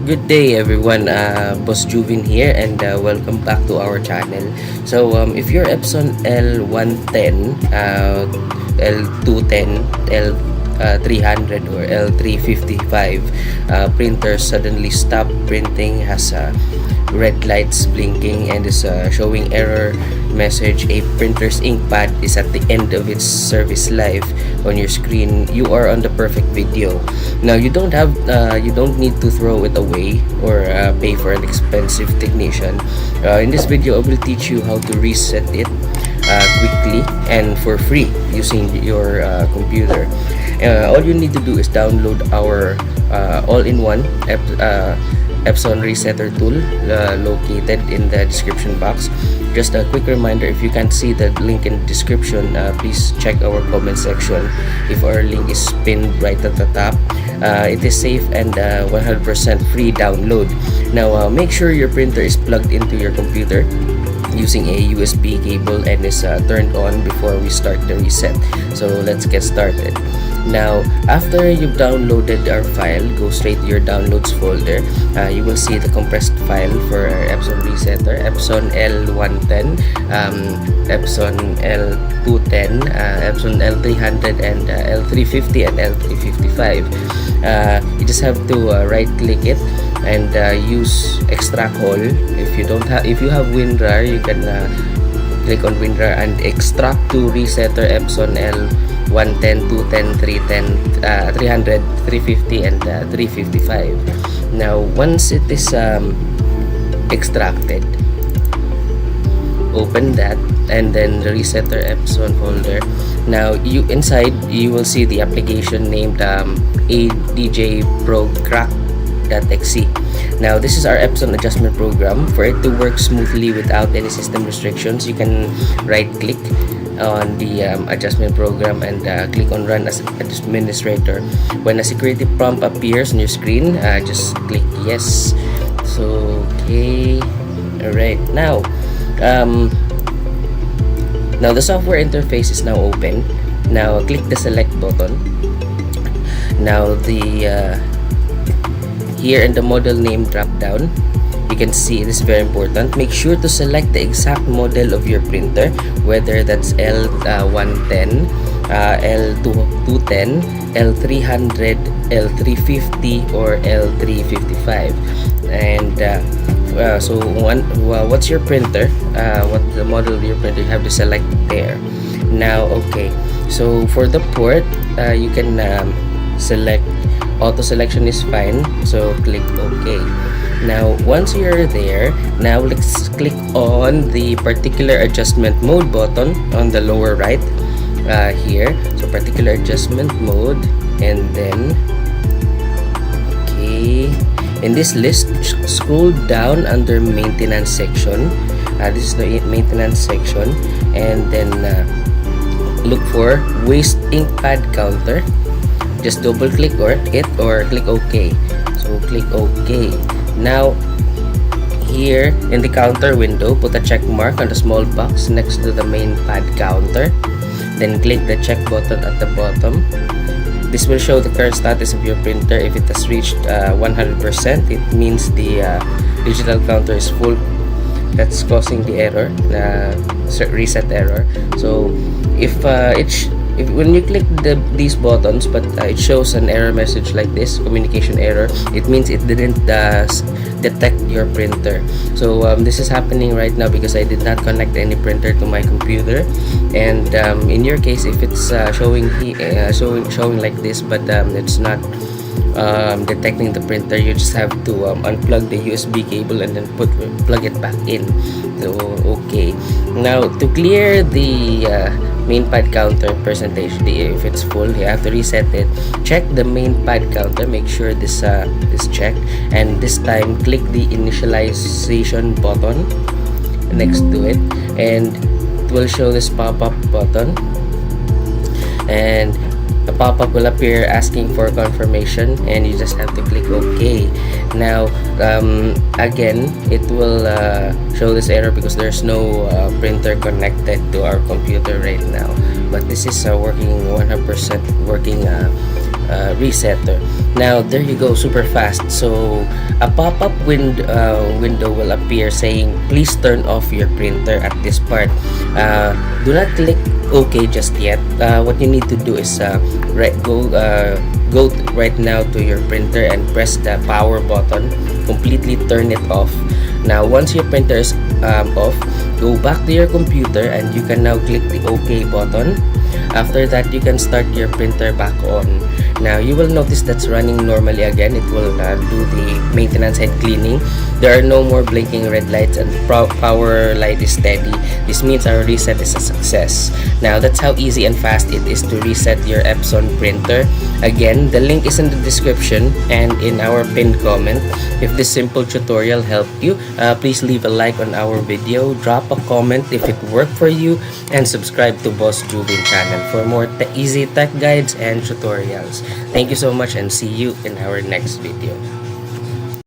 Good day everyone, Boss Juvin here and welcome back to our channel. So if your Epson L110, L210, L300 or L355 printer suddenly stopped printing, has red lights blinking and is showing error message, a printer's ink pad is at the end of its service life on your screen, you are on the perfect video. Now you don't need to throw it away or pay for an expensive technician. In this video I will teach you how to reset it quickly and for free using your computer. All you need to do is download our all-in-one Epson resetter tool located in the description box. Just a quick reminder, if you can't see the link in the description, please check our comment section if our link is pinned right at the top. It is safe and 100% free download. Now make sure your printer is plugged into your computer using a USB cable and is turned on before we start the reset. So let's get started. Now after you've downloaded our file, go straight to your downloads folder. You will see the compressed file for our Epson resetter, Epson L110, Epson L210, Epson L300 and L350 and L355. You just have to right click it and use extract all. If you have WinRAR, you can click on WinRAR and extract to resetter Epson L110, 210, 310, 300, 350 and 355. Now once it is extracted, open that and then the resetter Epson folder. Now inside you will see the application named adjprocrack.exe. Now this is our Epson adjustment program. For it to work smoothly without any system restrictions, you can right click on the adjustment program and click on run as administrator. When a security prompt appears on your screen, just click yes. So okay, alright, now the software interface is now open. Now click the select button. Now here in the model name drop down, you can see this is very important. Make sure to select the exact model of your printer, whether that's L110, L210, L300, L350 or L355. And so what's your printer, what the model of your printer, you have to select there. Now okay, so for the port, you can select auto selection is fine, so click OK. Now once you're there, now let's click on the particular adjustment mode button on the lower right here. So particular adjustment mode, and then okay, in this list scroll down under maintenance section. This is the maintenance section, and then look for waste ink pad counter. Just double click it or click OK. So click OK. Now here in the counter window, put a check mark on the small box next to the main pad counter. Then click the check button at the bottom. This will show the current status of your printer. If it has reached 100%, it means the digital counter is full. That's causing the error, reset error. So if when you click these buttons but it shows an error message like this, communication error, it means it didn't detect your printer. So this is happening right now because I did not connect any printer to my computer. And in your case, if it's showing like this but it's not detecting the printer, you just have to unplug the USB cable and then plug it back in. So okay, now to clear the main pad counter percentage, if it's full, you have to reset it. Check the main pad counter, make sure this is checked, and this time click the initialization button next to it, and it will show this pop-up button, and a pop-up will appear asking for confirmation, and you just have to click OK. Now again, it will show this error because there's no printer connected to our computer right now, but this is working 100% working resetter. Now there you go, super fast. So a pop-up window will appear saying please turn off your printer at this part. Do not click OK just yet. What you need to do is go right now to your printer and press the power button. Completely turn it off. Now once your printer is off, go back to your computer and you can now click the OK button. After that, you can start your printer back on. Now you will notice that's running normally again. It will do the maintenance head cleaning. There are no more blinking red lights and power light is steady. This means our reset is a success. Now that's how easy and fast it is to reset your Epson printer. Again, the link is in the description and in our pinned comment. If this simple tutorial helped you, please leave a like on our video, drop a comment if it worked for you, and subscribe to Boss Jubin channel for more easy tech guides and tutorials. Thank you so much and see you in our next video.